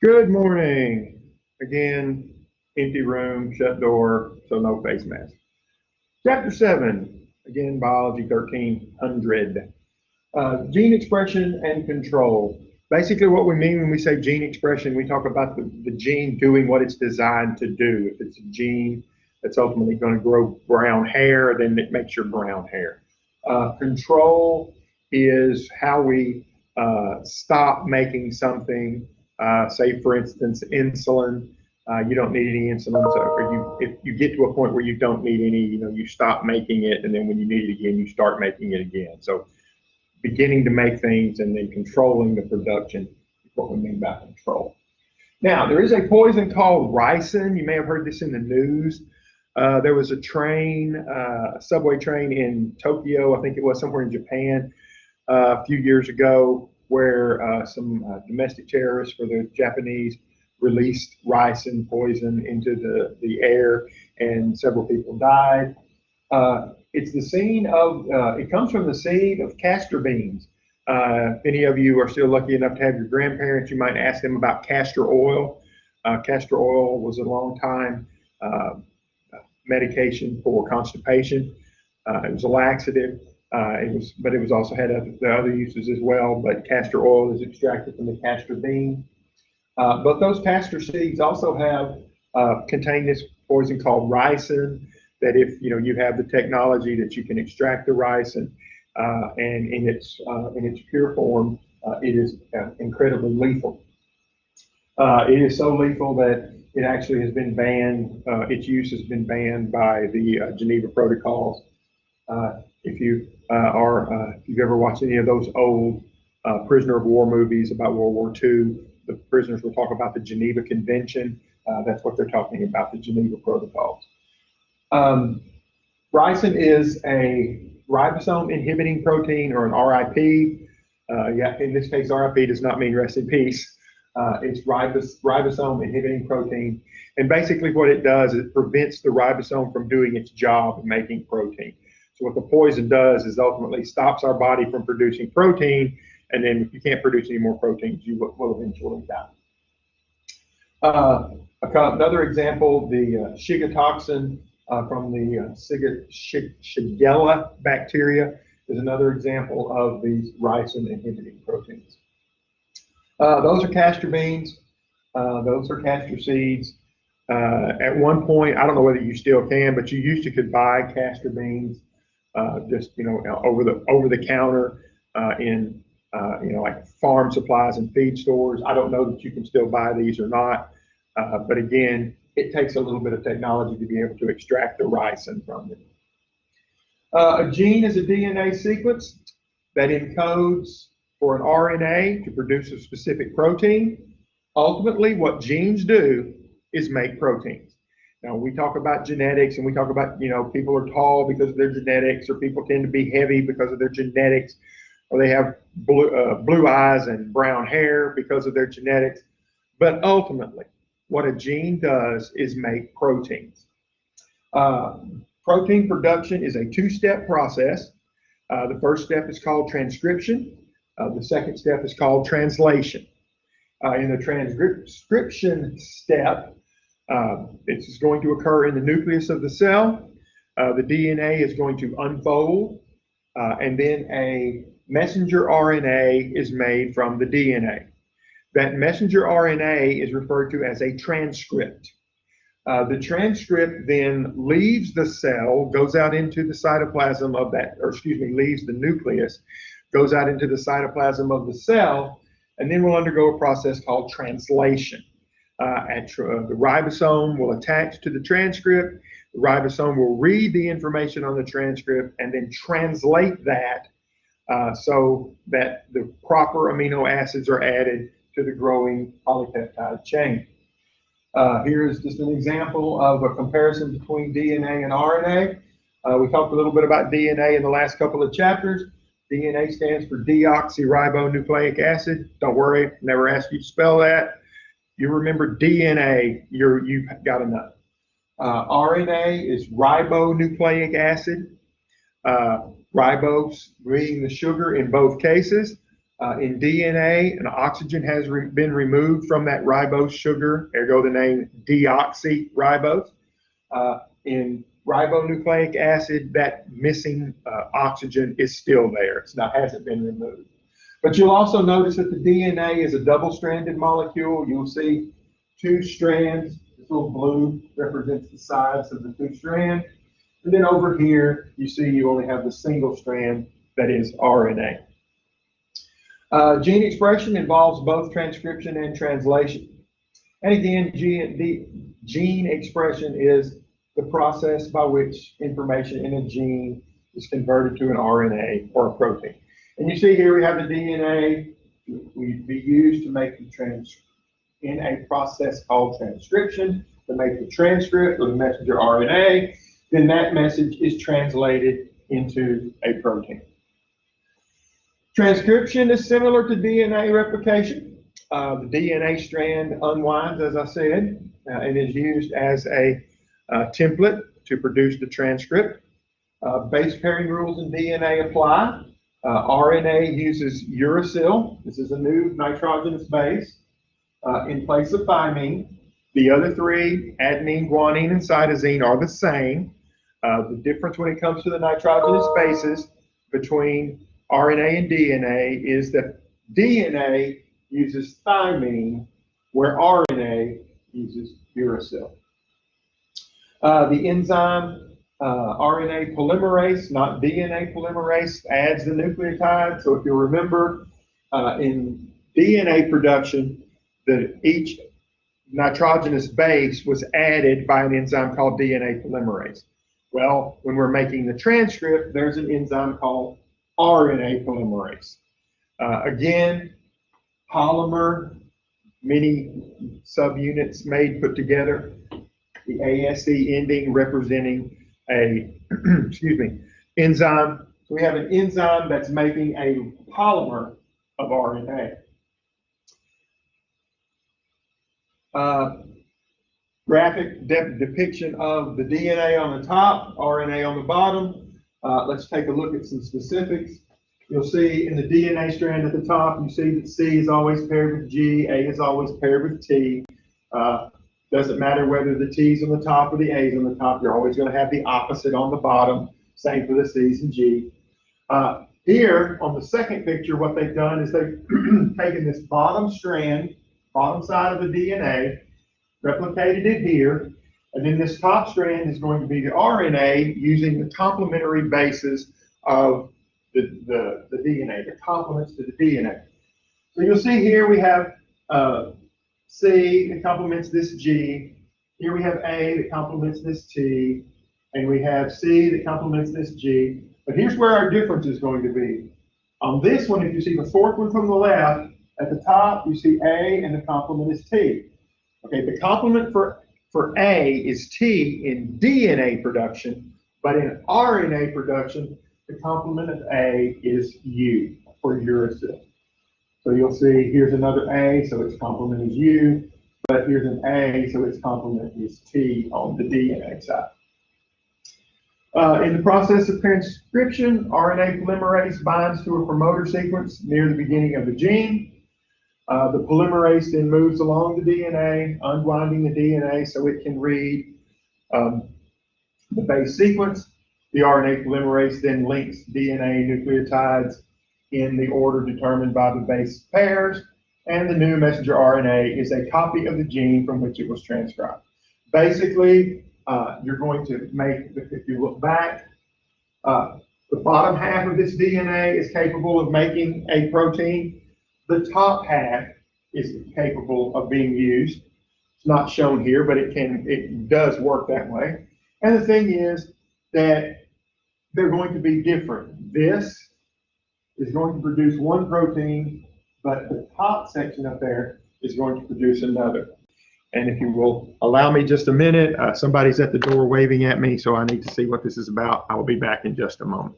Good morning. Again, empty room, shut door, so no face mask. Chapter 7, again, Biology 1300. Gene expression and control. Basically, what we mean when we say gene expression, we talk about the gene doing what it's designed to do. If it's a gene that's ultimately going to grow brown hair, then it makes your brown hair. Control is how we stop making something, say for instance, insulin. You don't need any insulin, so if you get to a point where you don't need any, you stop making it, and then when you need it again, you start making it again. So beginning to make things and then controlling the production is what we mean by control. Now, there is a poison called ricin. You may have heard this in the news. There was a train, a subway train in Tokyo, I think it was, somewhere in Japan, a few years ago, where some domestic terrorists for the Japanese released ricin poison into the air, and several people died. It's the scene of, it comes from the seed of castor beans. If any of you are still lucky enough to have your grandparents, you might ask them about castor oil. Castor oil was a long time medication for constipation. It was a laxative. But it was also had other uses as well. But castor oil is extracted from the castor bean. But those castor seeds also contain this poison called ricin. That if you have the technology that you can extract the ricin, and in its pure form, it is incredibly lethal. It is so lethal that it actually has been banned. Its use has been banned by the Geneva Protocols. If you've ever watched any of those old prisoner of war movies about World War II, the prisoners will talk about the Geneva Convention. That's what they're talking about, the Geneva Protocols. Ricin is a ribosome inhibiting protein, or an RIP. In this case, RIP does not mean rest in peace. It's ribosome inhibiting protein. And basically what it does is it prevents the ribosome from doing its job of making protein. So what the poison does is ultimately stops our body from producing protein, and then if you can't produce any more proteins, you will eventually die. Another example, the Shiga toxin from the Shigella bacteria is another example of these ricin inhibiting proteins. Those are castor beans. Those are castor seeds. At one point, I don't know whether you still can, but you used to could buy castor beans just over the counter in like farm supplies and feed stores. I don't know that you can still buy these or not, but again, it takes a little bit of technology to be able to extract the ricin from them. A gene is a DNA sequence that encodes for an RNA to produce a specific protein. Ultimately, what genes do is make proteins. Now, we talk about genetics, and we talk about, people are tall because of their genetics, or people tend to be heavy because of their genetics, or they have blue eyes and brown hair because of their genetics. But ultimately, what a gene does is make proteins. Protein production is a two-step process. The first step is called transcription. The second step is called translation. In the transcription step, it's going to occur in the nucleus of the cell. The DNA is going to unfold, and then a messenger RNA is made from the DNA. That messenger RNA is referred to as a transcript. The transcript then leaves the cell, goes out into the cytoplasm of that, leaves the nucleus, goes out into the cytoplasm of the cell, and then will undergo a process called translation. The ribosome will attach to the transcript. The ribosome will read the information on the transcript and then translate that so that the proper amino acids are added to the growing polypeptide chain. Here is just an example of a comparison between DNA and RNA. We talked a little bit about DNA in the last couple of chapters. DNA stands for deoxyribonucleic acid. Don't worry, never asked you to spell that. You remember DNA, you've got enough. RNA is ribonucleic acid. Ribose being the sugar in both cases. In DNA, an oxygen has been removed from that ribose sugar, ergo the name deoxyribose. In ribonucleic acid, that missing oxygen is still there. Hasn't been removed. But you'll also notice that the DNA is a double-stranded molecule. You'll see two strands. This little blue represents the sides of the two strands. And then over here, you see you only have the single strand that is RNA. Gene expression involves both transcription and translation. And again, gene expression is the process by which information in a gene is converted to an RNA or a protein. And you see here we have the DNA. We'd be used to make the in a process called transcription to make the transcript or the messenger RNA. Then that message is translated into a protein. Transcription is similar to DNA replication. The DNA strand unwinds, as I said, and is used as a template to produce the transcript. Base pairing rules in DNA apply. RNA uses uracil. This is a new nitrogenous base in place of thymine. The other three, adenine, guanine, and cytosine, are the same. The difference when it comes to the nitrogenous bases between RNA and DNA is that DNA uses thymine, where RNA uses uracil. The enzyme RNA polymerase, not DNA polymerase, adds the nucleotide. So if you remember, in DNA production, each nitrogenous base was added by an enzyme called DNA polymerase. Well, when we're making the transcript, there's an enzyme called RNA polymerase. Again, polymer, many subunits made, put together. The ASE ending representing a enzyme. So we have an enzyme that's making a polymer of RNA. Graphic depiction of the DNA on the top, RNA on the bottom. Let's take a look at some specifics. You'll see in the DNA strand at the top, you see that C is always paired with G, A is always paired with T. Doesn't matter whether the T's on the top or the A's on the top, you're always going to have the opposite on the bottom. Same for the C's and G. Here on the second picture, what they've done is they've taken this bottom strand, bottom side of the DNA, replicated it here, and then this top strand is going to be the RNA using the complementary bases of the DNA, the complements to the DNA. So you'll see here we have C that complements this G. Here we have A that complements this T, and we have C that complements this G. But here's where our difference is going to be. On this one, if you see the fourth one from the left, at the top you see A and the complement is T. Okay, the complement for A is T in DNA production, but in RNA production, the complement of A is U for uracil. So you'll see here's another A, so its complement is U, but here's an A, so its complement is T on the DNA side. In the process of transcription, RNA polymerase binds to a promoter sequence near the beginning of the gene. The polymerase then moves along the DNA, unwinding the DNA so it can read the base sequence. The RNA polymerase then links DNA nucleotides in the order determined by the base pairs, and the new messenger RNA is a copy of the gene from which it was transcribed. Basically, you're going to make, if you look back, the bottom half of this DNA is capable of making a protein. The top half is capable of being used. It's not shown here, but it does work that way. And the thing is that they're going to be different. This is going to produce one protein, but the top section up there is going to produce another. And if you will allow me just a minute, somebody's at the door waving at me, so I need to see what this is about. I will be back in just a moment.